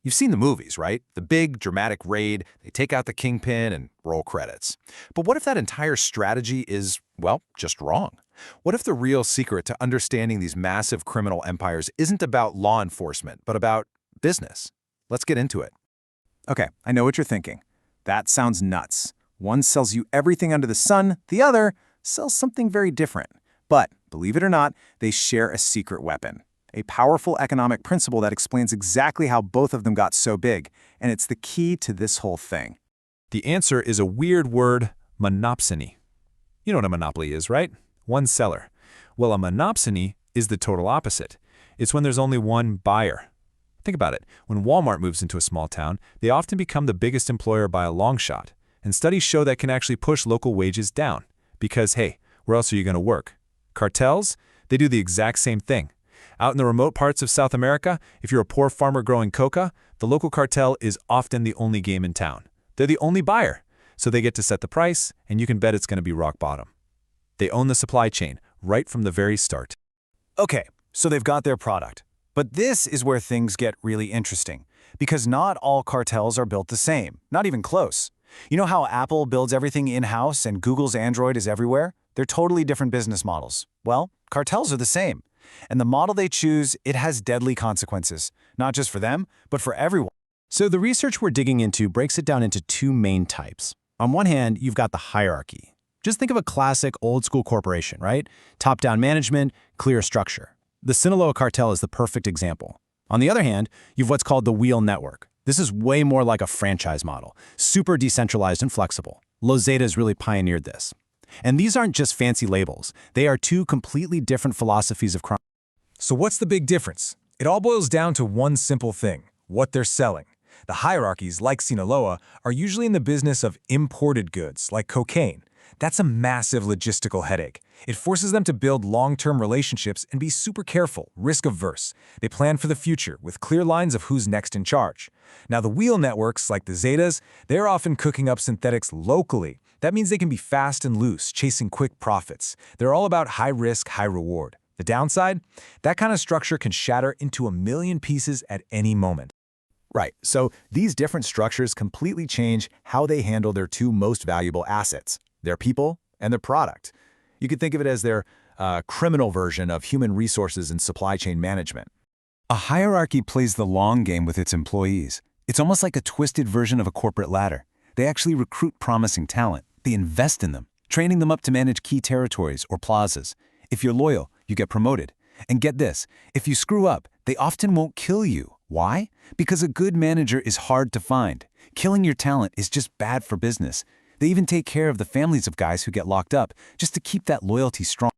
You've seen the movies, right? The big, dramatic raid, they take out the kingpin and roll credits. But what if that entire strategy is, well, just wrong? What if the real secret to understanding these massive criminal empires isn't about law enforcement, but about business? Let's get into it. Okay, I know what you're thinking. That sounds nuts. One sells you everything under the sun, the other sells something very different. But, believe it or not, they share a secret weapon. A powerful economic principle that explains exactly how both of them got so big, and it's the key to this whole thing. The answer is a weird word, monopsony. You know what a monopoly is, right? One seller. Well, a monopsony is the total opposite. It's when there's only one buyer. Think about it. When Walmart moves into a small town, they often become the biggest employer by a long shot. And studies show that can actually push local wages down. Because, hey, where else are you going to work? Cartels? They do the exact same thing. Out in the remote parts of South America, if you're a poor farmer growing coca, the local cartel is often the only game in town. They're the only buyer, so they get to set the price, and you can bet it's going to be rock bottom. They own the supply chain right from the very start. Okay, so they've got their product. But this is where things get really interesting, because not all cartels are built the same, not even close. You know how Apple builds everything in-house and Google's Android is everywhere? They're totally different business models. Well, cartels are the same. And the model they choose, it has deadly consequences, not just for them, but for everyone. So the research we're digging into breaks it down into two main types. On one hand, you've got the hierarchy. Just think of a classic old-school corporation, right? Top-down management, clear structure. The Sinaloa cartel is the perfect example. On the other hand, you've what's called the wheel network. This is way more like a franchise model, super decentralized and flexible. Los Zetas really pioneered this. And these aren't just fancy labels. They are two completely different philosophies of crime. So what's the big difference? It all boils down to one simple thing: what they're selling. The hierarchies, like Sinaloa, are usually in the business of imported goods, like cocaine. That's a massive logistical headache. It forces them to build long-term relationships and be super careful, risk-averse. They plan for the future, with clear lines of who's next in charge. Now, the wheel networks, like the Zetas, they're often cooking up synthetics locally. That means they can be fast and loose, chasing quick profits. They're all about high risk, high reward. The downside? That kind of structure can shatter into a million pieces at any moment. Right, so these different structures completely change how they handle their two most valuable assets: their people and their product. You could think of it as their criminal version of human resources and supply chain management. A hierarchy plays the long game with its employees. It's almost like a twisted version of a corporate ladder. They actually recruit promising talent. They invest in them, training them up to manage key territories or plazas. If you're loyal, you get promoted. And get this, if you screw up, they often won't kill you. Why? Because a good manager is hard to find. Killing your talent is just bad for business. They even take care of the families of guys who get locked up just to keep that loyalty strong.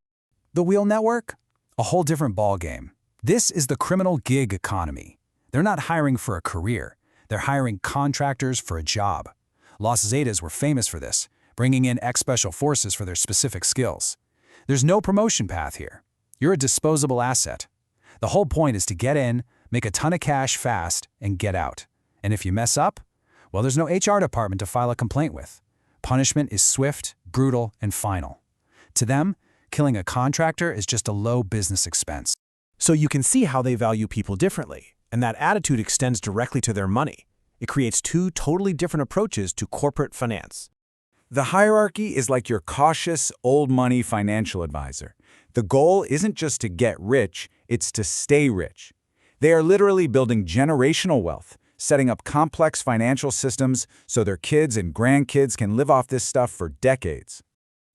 The wheel network? A whole different ballgame. This is the criminal gig economy. They're not hiring for a career. They're hiring contractors for a job. Los Zetas were famous for this, bringing in ex-special forces for their specific skills. There's no promotion path here. You're a disposable asset. The whole point is to get in, make a ton of cash fast, and get out. And if you mess up, well, there's no HR department to file a complaint with. Punishment is swift, brutal, and final. To them, killing a contractor is just a low business expense. So you can see how they value people differently, and that attitude extends directly to their money. It creates two totally different approaches to corporate finance. The hierarchy is like your cautious, old money financial advisor. The goal isn't just to get rich, it's to stay rich. They are literally building generational wealth, setting up complex financial systems so their kids and grandkids can live off this stuff for decades.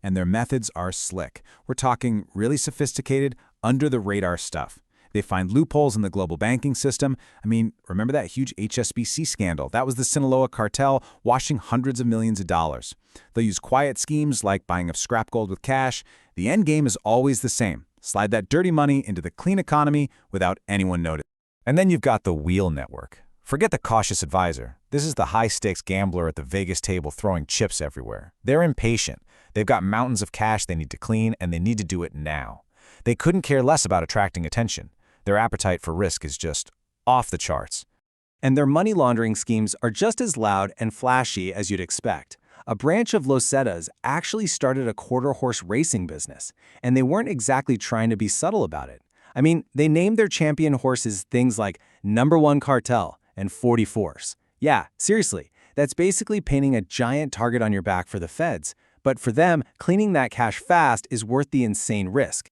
And their methods are slick. We're talking really sophisticated, under-the-radar stuff. They find loopholes in the global banking system. I mean, remember that huge HSBC scandal? That was the Sinaloa cartel washing hundreds of millions of dollars. They'll use quiet schemes like buying up scrap gold with cash. The end game is always the same: slide that dirty money into the clean economy without anyone noticing. And then you've got the wheel network. Forget the cautious advisor. This is the high-stakes gambler at the Vegas table throwing chips everywhere. They're impatient. They've got mountains of cash they need to clean, and they need to do it now. They couldn't care less about attracting attention. Their appetite for risk is just off the charts. And their money laundering schemes are just as loud and flashy as you'd expect. A branch of Los Zetas actually started a quarter-horse racing business, and they weren't exactly trying to be subtle about it. I mean, they named their champion horses things like #1 Cartel and 44s. Yeah, seriously, that's basically painting a giant target on your back for the feds. But for them, cleaning that cash fast is worth the insane risk.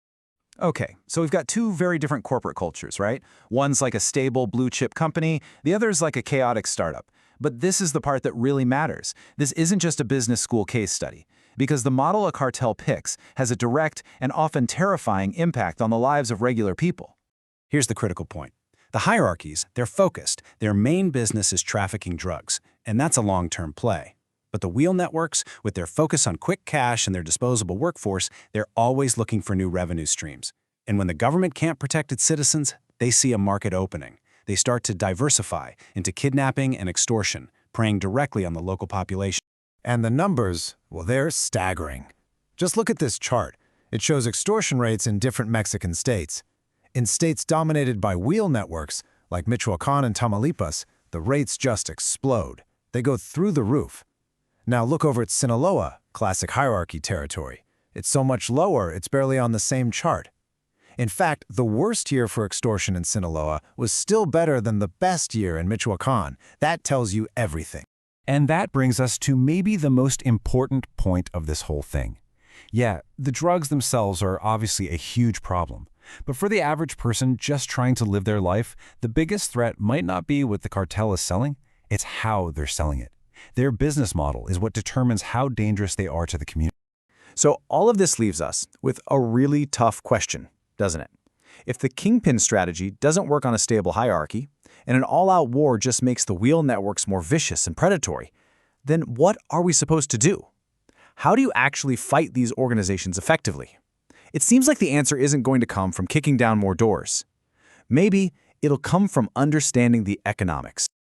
Okay, so we've got two very different corporate cultures, right? One's like a stable blue-chip company, the other's like a chaotic startup. But this is the part that really matters. This isn't just a business school case study, because the model a cartel picks has a direct and often terrifying impact on the lives of regular people. Here's the critical point. The hierarchies, they're focused. Their main business is trafficking drugs, and that's a long-term play. But the wheel networks, with their focus on quick cash and their disposable workforce, they're always looking for new revenue streams. And when the government can't protect its citizens, they see a market opening. They start to diversify into kidnapping and extortion, preying directly on the local population. And the numbers, well, they're staggering. Just look at this chart. It shows extortion rates in different Mexican states. In states dominated by wheel networks, like Michoacán and Tamaulipas, the rates just explode. They go through the roof. Now look over at Sinaloa, classic hierarchy territory. It's so much lower, it's barely on the same chart. In fact, the worst year for extortion in Sinaloa was still better than the best year in Michoacán. That tells you everything. And that brings us to maybe the most important point of this whole thing. Yeah, the drugs themselves are obviously a huge problem. But for the average person just trying to live their life, the biggest threat might not be what the cartel is selling, it's how they're selling it. Their business model is what determines how dangerous they are to the community. So all of this leaves us with a really tough question, doesn't it? If the kingpin strategy doesn't work on a stable hierarchy, and an all-out war just makes the wheel networks more vicious and predatory, then what are we supposed to do? How do you actually fight these organizations effectively? It seems like the answer isn't going to come from kicking down more doors. Maybe it'll come from understanding the economics.